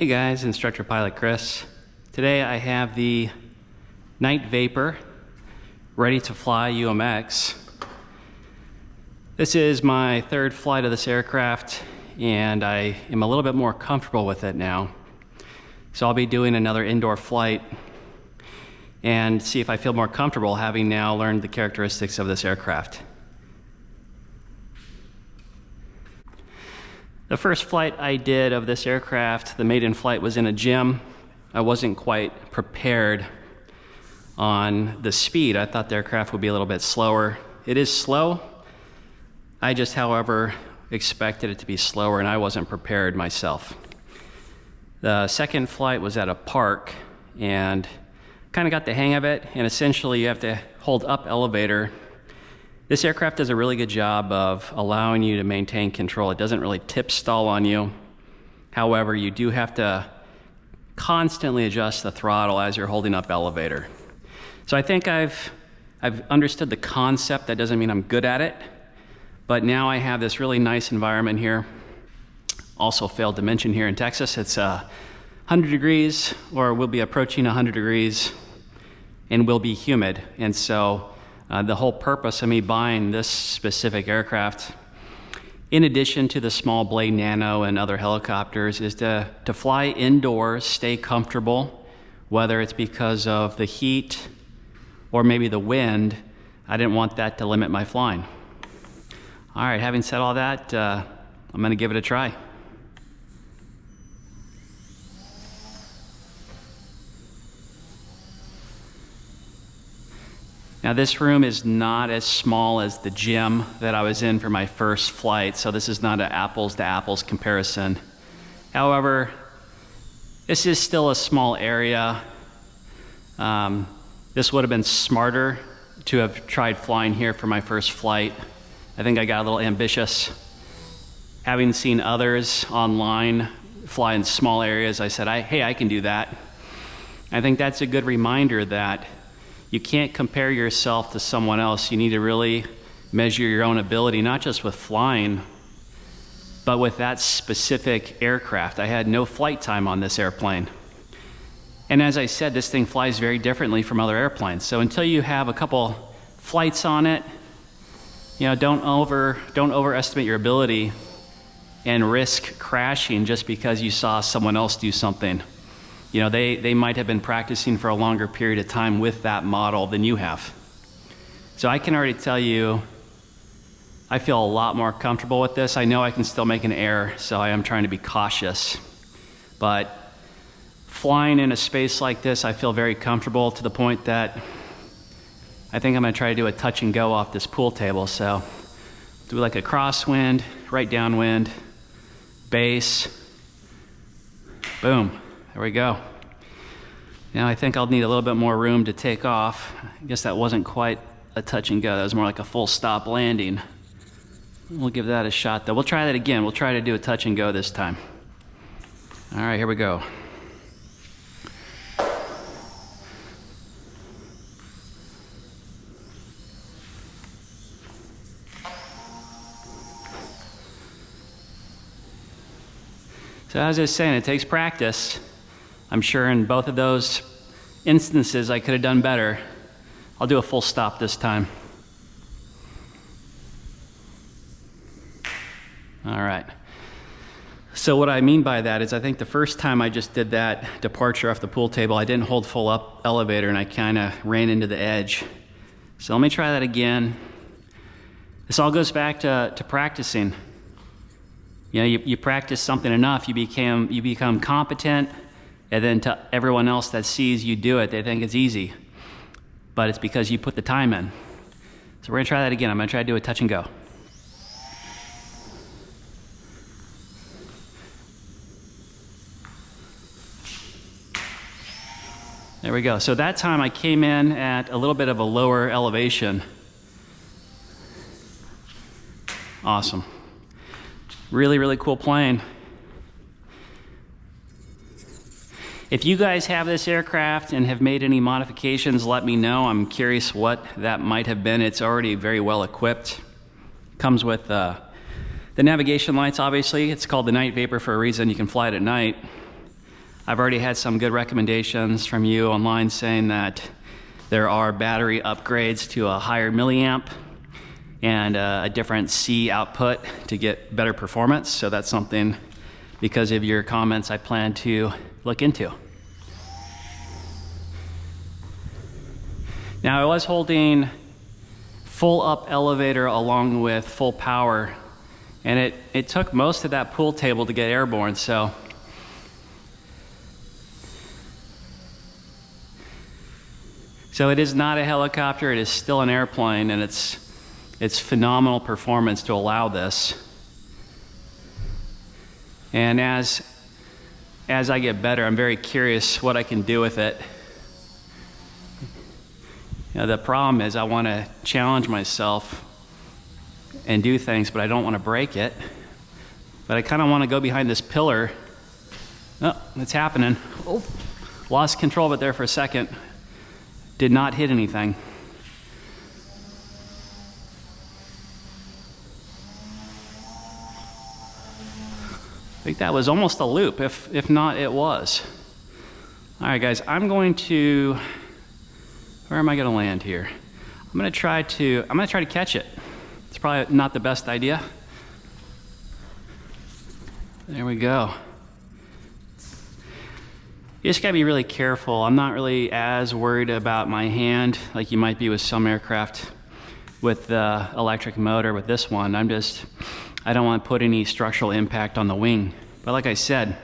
Hey guys, Instructor Pilot Chris. Today I have the Night Vapor ready to fly UMX. This is my third flight of this aircraft and I am a little bit more comfortable with it now. So I'll be doing another indoor flight and see if I feel more comfortable having now learned the characteristics of this aircraft. The first flight I did of this aircraft, the maiden flight, was in a gym. I wasn't quite prepared on the speed. I thought the aircraft would be a little bit slower. It is slow. I just, however, expected it to be slower and I wasn't prepared myself. The second flight was at a park and kind of got the hang of it, and essentially you have to hold up elevator. This aircraft does a really good job of allowing you to maintain control. It doesn't really tip stall on you. However, you do have to constantly adjust the throttle as you're holding up elevator. So I think I've understood the concept. That doesn't mean I'm good at it, but now I have this really nice environment here. Also failed to mention here in Texas, it's 100 degrees, or will be approaching 100 degrees, and will be humid. And so the whole purpose of me buying this specific aircraft, in addition to the small Blade Nano and other helicopters, is to fly indoors, stay comfortable, whether it's because of the heat or maybe the wind. I didn't want that to limit my flying. All right, having said all that, I'm gonna give it a try. Now this room is not as small as the gym that I was in for my first flight, so this is not an apples to apples comparison. However, this is still a small area. This would have been smarter to have tried flying here for my first flight. I think I got a little ambitious. Having seen others online fly in small areas, I said, hey, I can do that. I think that's a good reminder that you can't compare yourself to someone else. You need to really measure your own ability, not just with flying, but with that specific aircraft. I had no flight time on this airplane. And as I said, this thing flies very differently from other airplanes. So until you have a couple flights on it, you know, don't overestimate your ability and risk crashing just because you saw someone else do something. You know, they might have been practicing for a longer period of time with that model than you have. So I can already tell you, I feel a lot more comfortable with this. I know I can still make an error, so I am trying to be cautious. But flying in a space like this, I feel very comfortable to the point that I think I'm gonna try to do a touch and go off this pool table. So do like a crosswind, right downwind, base, boom. There we go. Now I think I'll need a little bit more room to take off. I guess that wasn't quite a touch and go. That was more like a full stop landing. We'll give that a shot though. We'll try that again. We'll try to do a touch and go this time. All right, here we go. So as I was saying, it takes practice. I'm sure in both of those instances I could have done better. I'll do a full stop this time. All right. So what I mean by that is I think the first time I just did that departure off the pool table, I didn't hold full up elevator and I kind of ran into the edge. So let me try that again. This all goes back to practicing. You know, you practice something enough, you become competent, and then to everyone else that sees you do it, they think it's easy. But it's because you put the time in. So we're gonna try that again. I'm gonna try to do a touch and go. There we go. So that time I came in at a little bit of a lower elevation. Awesome. Really, really cool plane. If you guys have this aircraft and have made any modifications, let me know. I'm curious what that might have been. It's already very well equipped. Comes with the navigation lights, obviously. It's called the Night Vapor for a reason. You can fly it at night. I've already had some good recommendations from you online saying that there are battery upgrades to a higher milliamp and a different C output to get better performance. So that's something, because of your comments, I plan to look into. Now, I was holding full up elevator along with full power, and it took most of that pool table to get airborne. So it is not a helicopter, it is still an airplane, and it's phenomenal performance to allow this. And as I get better, I'm very curious what I can do with it. You know, the problem is I want to challenge myself and do things, but I don't want to break it. But I kind of want to go behind this pillar. Oh, it's happening. Oh, lost control of it there for a second. Did not hit anything. I think that was almost a loop, if not it was. All right, guys, I'm going to, where am I going to land here? I'm going to try to catch it. It's probably not the best idea. There we go. You just gotta be really careful. I'm not really as worried about my hand like you might be with some aircraft with the electric motor. With this one, I don't want to put any structural impact on the wing. But like I said,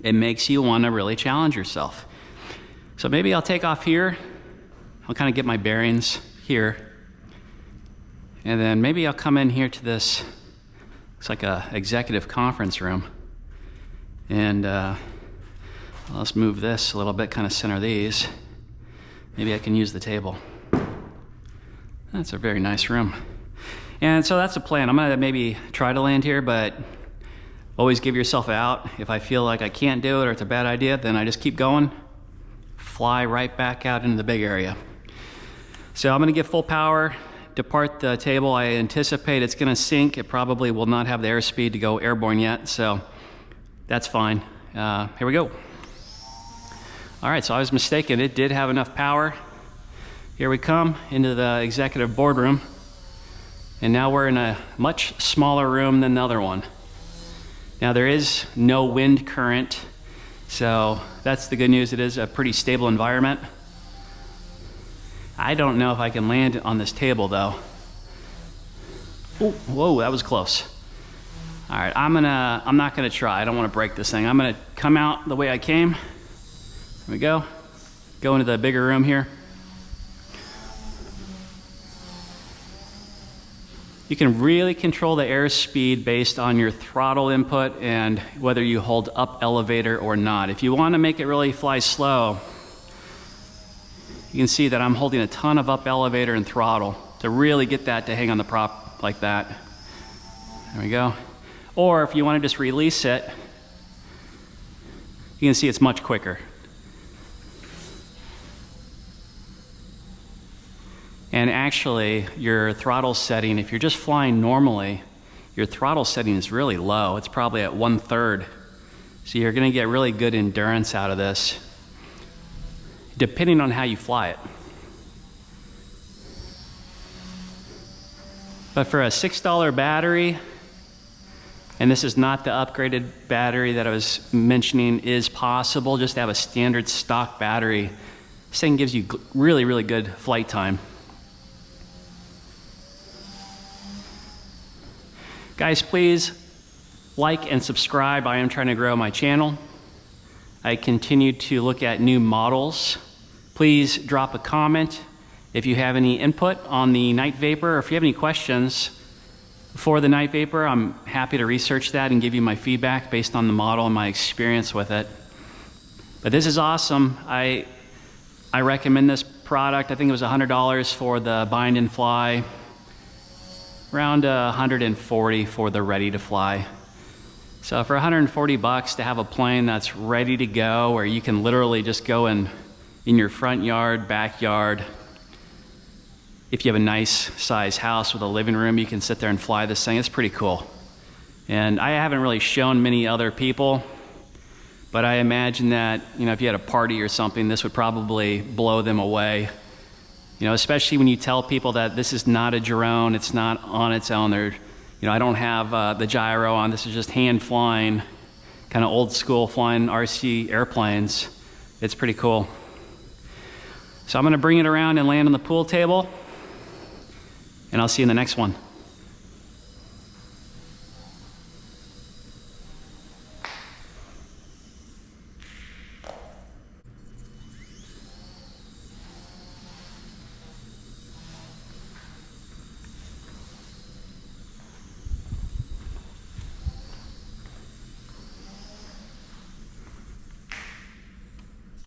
it makes you want to really challenge yourself. So maybe I'll take off here. I'll kind of get my bearings here. And then maybe I'll come in here to this, looks like a executive conference room. And let's move this a little bit, kind of center these. Maybe I can use the table. That's a very nice room. And so that's the plan. I'm gonna maybe try to land here, but always give yourself out. If I feel like I can't do it or it's a bad idea, then I just keep going, fly right back out into the big area. So I'm gonna give full power, depart the table. I anticipate it's gonna sink. It probably will not have the airspeed to go airborne yet, so that's fine. Here we go. All right, so I was mistaken. It did have enough power. Here we come into the executive boardroom. And now we're in a much smaller room than the other one. Now there is no wind current, so that's the good news. It is a pretty stable environment. I don't know if I can land on this table though. Ooh, whoa, that was close. All right, I'm not gonna try. I don't wanna break this thing. I'm gonna come out the way I came. There we go. Go into the bigger room here. You can really control the airspeed based on your throttle input and whether you hold up elevator or not. If you want to make it really fly slow, you can see that I'm holding a ton of up elevator and throttle to really get that to hang on the prop like that. There we go. Or if you want to just release it, you can see it's much quicker. And actually, your throttle setting, if you're just flying normally, your throttle setting is really low. It's probably at 1/3. So you're gonna get really good endurance out of this, depending on how you fly it. But for a $6 battery, and this is not the upgraded battery that I was mentioning is possible, just to have a standard stock battery, this thing gives you really, really good flight time. Guys, please like and subscribe. I am trying to grow my channel. I continue to look at new models. Please drop a comment if you have any input on the Night Vapor, or if you have any questions for the Night Vapor. I'm happy to research that and give you my feedback based on the model and my experience with it. But this is awesome. I recommend this product. I think it was $100 for the bind and fly. Around $140 for the ready to fly. So for $140 to have a plane that's ready to go, where you can literally just go in your front yard, backyard. If you have a nice size house with a living room, you can sit there and fly this thing. It's pretty cool. And I haven't really shown many other people, But I imagine that, you know, if you had a party or something, this would probably blow them away. You know, especially when you tell people that this is not a drone, it's not on its own. They're, you know, I don't have the gyro on. This is just hand flying, kind of old school flying RC airplanes. It's pretty cool. So I'm going to bring it around and land on the pool table, and I'll see you in the next one.